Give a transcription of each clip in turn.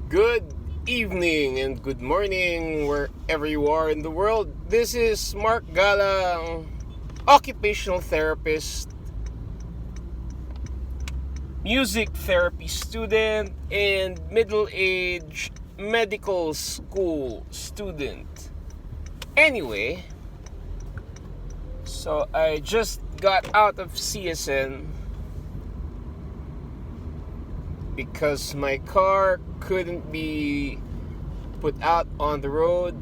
Good evening and good morning wherever you are in the world. This is Mark Gala, occupational therapist, music therapy student, and middle-aged medical school student. Anyway, so I just got out of CSN because my car couldn't be put out on the road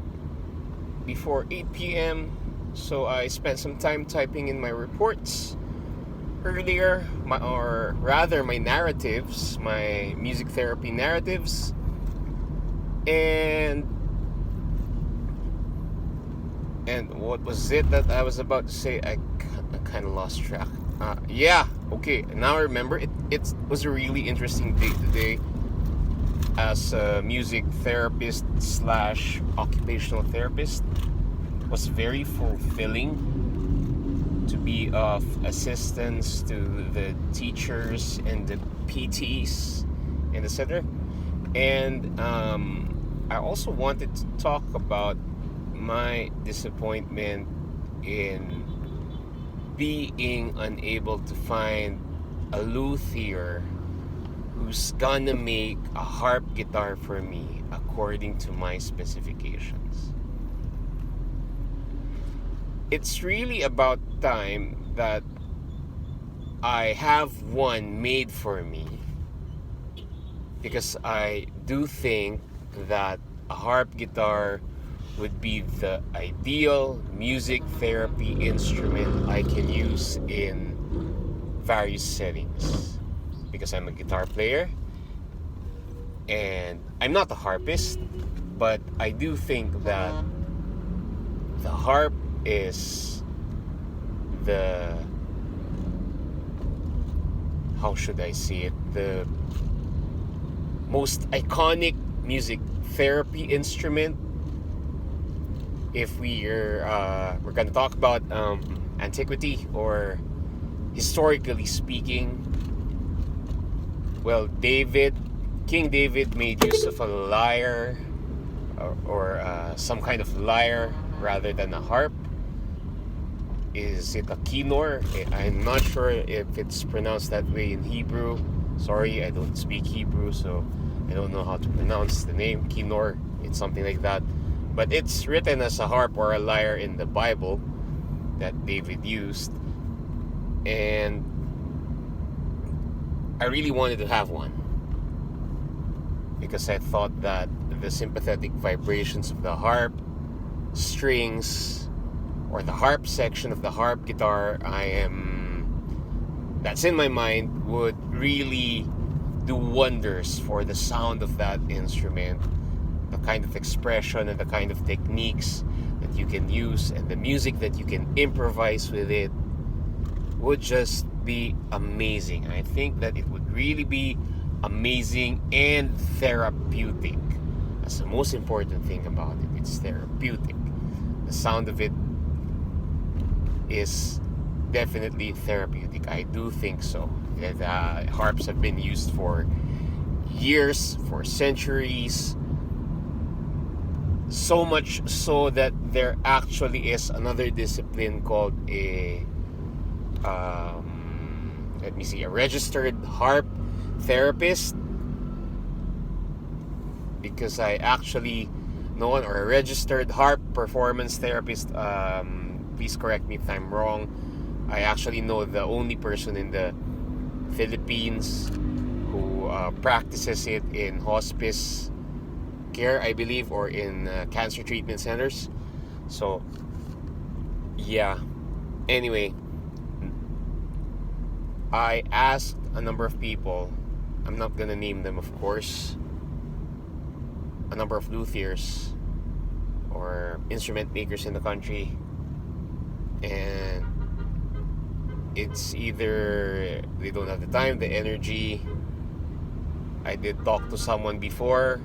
before 8 p.m. So I spent some time typing in my reports earlier, my narratives, my music therapy narratives. And what was it that I was about to say? I kind of lost track. Okay, now I remember. It was a really interesting day today as a music therapist slash occupational therapist. It was very fulfilling to be of assistance to the teachers and the PTs and etc. And I also wanted to talk about my disappointment in being unable to find a luthier who's gonna make a harp guitar for me according to my specifications. It's really about time that I have one made for me, because I do think that a harp guitar would be the ideal music therapy instrument I can use in various settings, because I'm a guitar player and I'm not a harpist, but I do think that the harp is the, how should I say it, the most iconic music therapy instrument. If we're going to talk about antiquity or historically speaking, well, King David made use of a lyre or some kind of lyre rather than a harp. Is it a kinnor? I'm not sure if it's pronounced that way in Hebrew. Sorry, I don't speak Hebrew, so I don't know how to pronounce the name. Kinnor, it's something like that. But it's written as a harp or a lyre in the Bible that David used. And I really wanted to have one, because I thought that the sympathetic vibrations of the harp strings, or the harp section of the harp guitar that's in my mind, would really do wonders for the sound of that instrument, the kind of expression and the kind of techniques that you can use and the music that you can improvise with it would just be amazing. I think that it would really be amazing and therapeutic. That's the most important thing about it. It's therapeutic. The sound of it is definitely therapeutic. I do think so. Harps have been used for years, for centuries, so much so that there actually is another discipline called a registered harp therapist, because I actually know one, or a registered harp performance therapist. Please correct me if I'm wrong. I actually know the only person in the Philippines who practices it in hospice care, I believe, or in cancer treatment centers. So, yeah. Anyway, I asked a number of people, I'm not gonna name them, of course, a number of luthiers or instrument makers in the country, and it's either they don't have the time, the energy. I did talk to someone before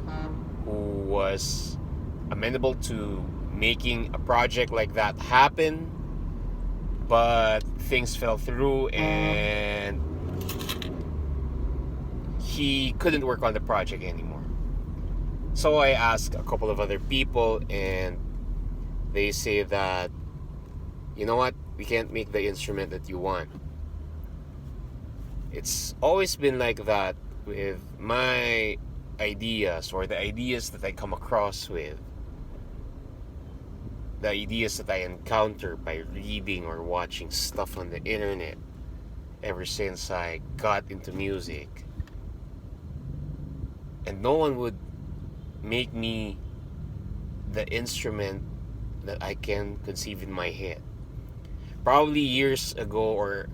who was amenable to making a project like that happen, but things fell through and he couldn't work on the project anymore. So I asked a couple of other people, and they say that, you know what, we can't make the instrument that you want. It's always been like that with my ideas, or the ideas that I come across with, the ideas that I encounter by reading or watching stuff on the internet ever since I got into music. And no one would make me the instrument that I can conceive in my head. Probably years ago, or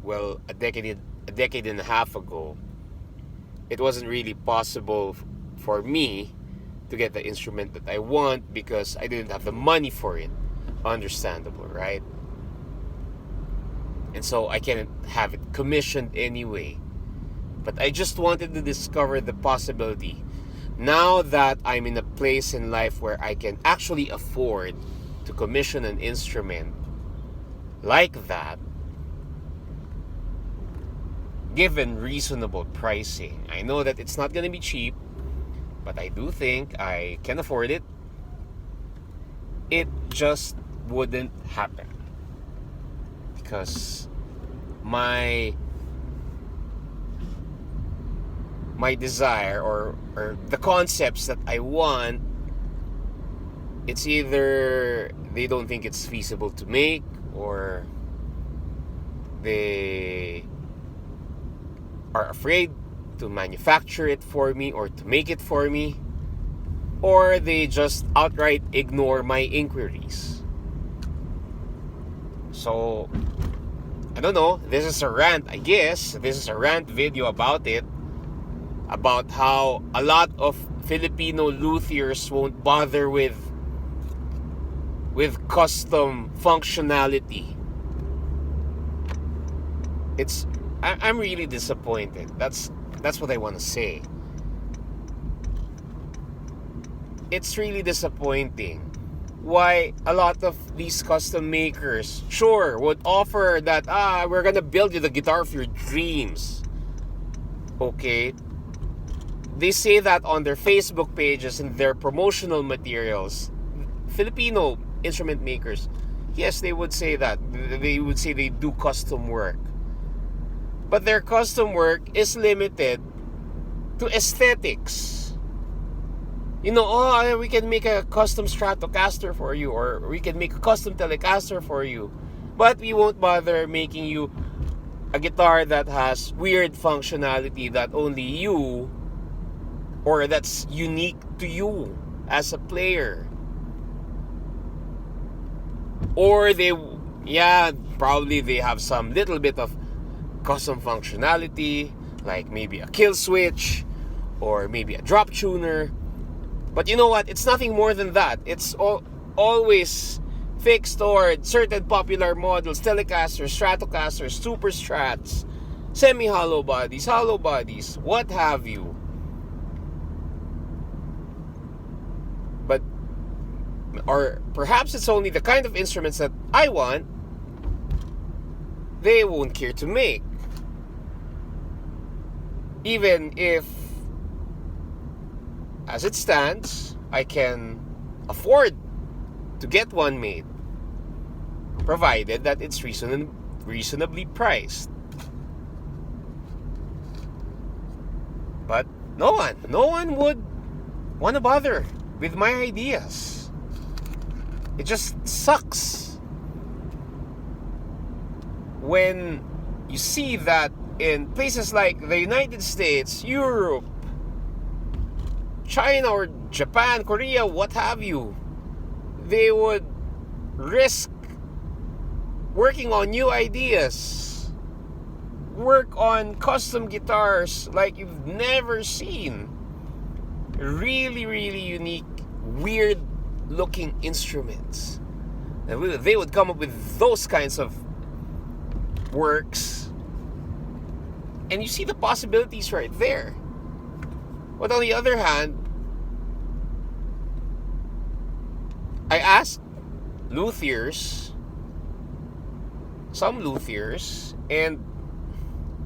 well, a decade and a half ago, it wasn't really possible for me to get the instrument that I want because I didn't have the money for it. Understandable, right? And so I can't have it commissioned anyway. But I just wanted to discover the possibility. Now that I'm in a place in life where I can actually afford to commission an instrument like that, given reasonable pricing. I know that it's not going to be cheap, but I do think I can afford it. It just wouldn't happen because my desire, or the concepts that I want, it's either they don't think it's feasible to make, or they are afraid to manufacture it for me or to make it for me, or they just outright ignore my inquiries. So, I don't know, this is a rant, I guess. This is a rant video about it, about how a lot of Filipino luthiers won't bother with custom functionality. I'm really disappointed. That's what I want to say. It's really disappointing why a lot of these custom makers, sure, would offer that, we're gonna build you the guitar of your dreams. Okay. They say that on their Facebook pages and their promotional materials. Filipino instrument makers, yes, they would say that. They would say they do custom work. But their custom work is limited to aesthetics. You know, we can make a custom Stratocaster for you, or we can make a custom Telecaster for you. But we won't bother making you a guitar that has weird functionality that only you, or that's unique to you as a player. Or probably they have some little bit of custom functionality, like maybe a kill switch, or maybe a drop tuner. But you know what? It's nothing more than that. It's always fixed toward certain popular models, Telecasters, Stratocasters, Super Strats, semi-hollow bodies, hollow bodies, what have you. But, or perhaps it's only the kind of instruments that I want, they won't care to make. Even if, as it stands, I can afford to get one made, provided that it's reasonably priced. But no one would want to bother with my ideas. It just sucks when you see that in places like the United States, Europe, China, or Japan, Korea, what have you, they would risk working on new ideas, work on custom guitars like you've never seen, really, really unique, weird looking instruments. And they would come up with those kinds of works, and you see the possibilities right there. But on the other hand, I asked some luthiers, and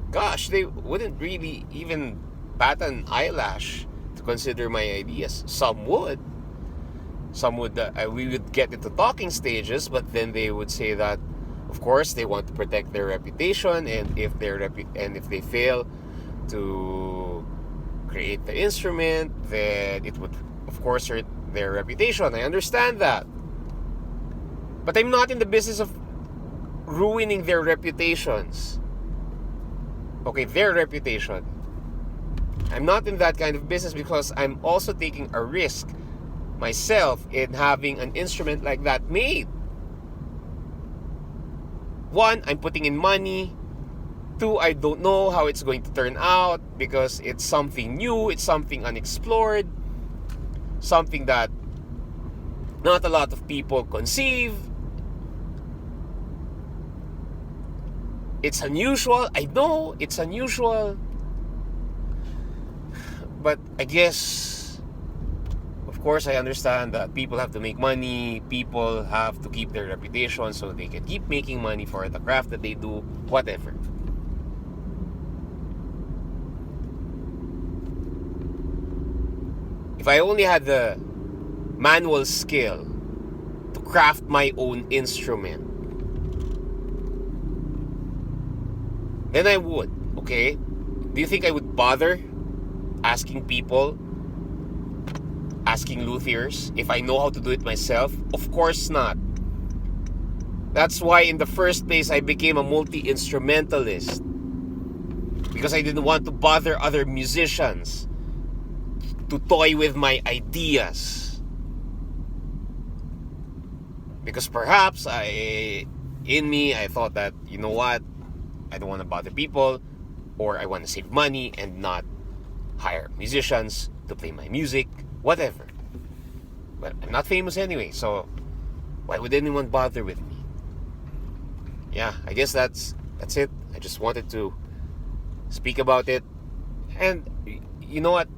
gosh, they wouldn't really even bat an eyelash to consider my ideas. Some would. Some would. We would get into talking stages, but then they would say that, of course, they want to protect their reputation, and if they fail to create the instrument, then it would, of course, hurt their reputation. I understand that, but I'm not in the business of ruining their reputations. Okay, their reputation. I'm not in that kind of business because I'm also taking a risk myself in having an instrument like that made. One, I'm putting in money. Two, I don't know how it's going to turn out because it's something new, it's something unexplored, something that not a lot of people conceive. It's unusual. I know it's unusual. But I guess, of course, I understand that people have to make money. People have to keep their reputation so they can keep making money for the craft that they do, whatever. If I only had the manual skill to craft my own instrument, then I would, okay? Do you think I would bother asking people, asking luthiers, if I know how to do it myself? Of course not. That's why in the first place I became a multi-instrumentalist, because I didn't want to bother other musicians to toy with my ideas. Because perhaps I thought that, you know what, I don't want to bother people, or I want to save money and not hire musicians to play my music, whatever. But I'm not famous anyway, so why would anyone bother with me? Yeah, I guess that's it. I just wanted to speak about it. And you know what?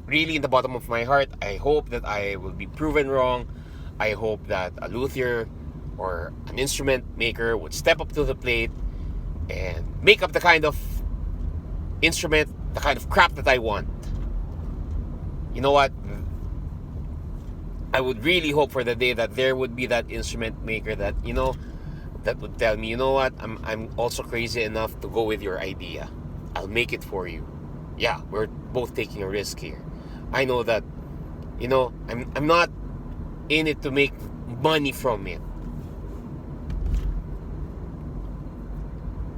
Really, in the bottom of my heart, I hope that I will be proven wrong. I hope that a luthier or an instrument maker would step up to the plate and make up the kind of instrument, the kind of crap that I want. You know what? I would really hope for the day that there would be that instrument maker that, you know, that would tell me, you know what, I'm also crazy enough to go with your idea. I'll make it for you. Yeah, we're both taking a risk here. I know that, you know, I'm not in it to make money from it.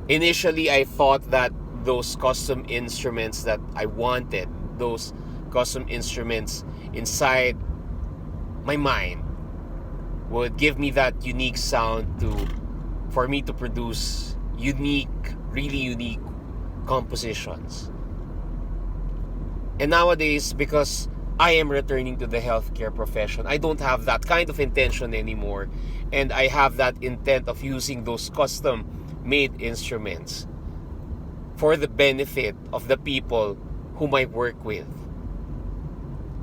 Initially, I thought that those custom instruments that I wanted, those custom instruments inside my mind, would give me that unique sound for me to produce unique, really unique compositions. And nowadays, because I am returning to the healthcare profession, I don't have that kind of intention anymore. And I have that intent of using those custom-made instruments for the benefit of the people whom I work with.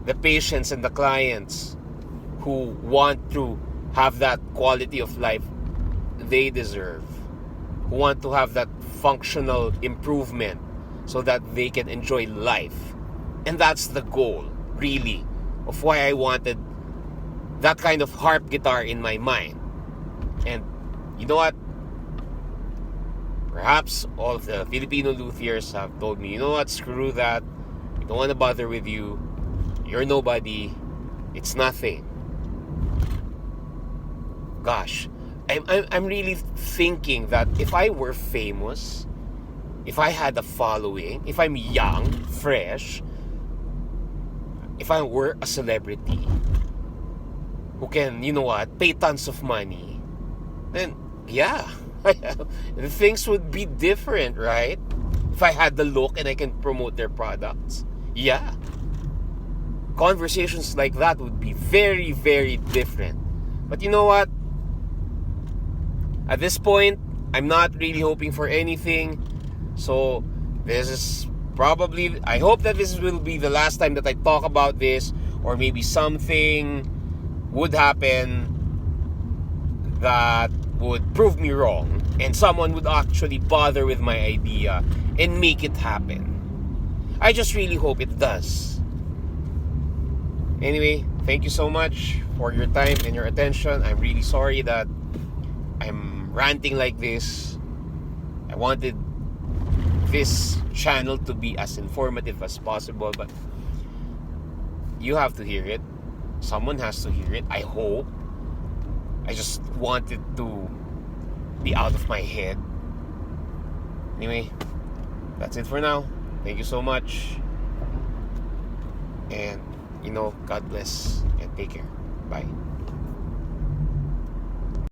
The patients and the clients who want to have that quality of life they deserve. Who want to have that functional improvement so that they can enjoy life. And that's the goal, really, of why I wanted that kind of harp guitar in my mind. And you know what? Perhaps all of the Filipino luthiers have told me, you know what, screw that. We don't want to bother with you. You're nobody. It's nothing. Gosh, I'm really thinking that if I were famous, if I had a following, if I'm young, fresh, if I were a celebrity who can, you know what, pay tons of money, then yeah, things would be different, right? If I had the look and I can promote their products, yeah, conversations like that would be very, very different. But you know what? At this point, I'm not really hoping for anything. So this is probably, I hope that this will be the last time that I talk about this, or maybe something would happen that would prove me wrong and someone would actually bother with my idea and make it happen. I just really hope it does. Anyway, thank you so much for your time and your attention. I'm really sorry that I'm ranting like this. I wanted this channel to be as informative as possible, but you have to hear it. Someone has to hear it, I hope. I just want it to be out of my head. Anyway, that's it for now. Thank you so much. And, God bless and take care. Bye.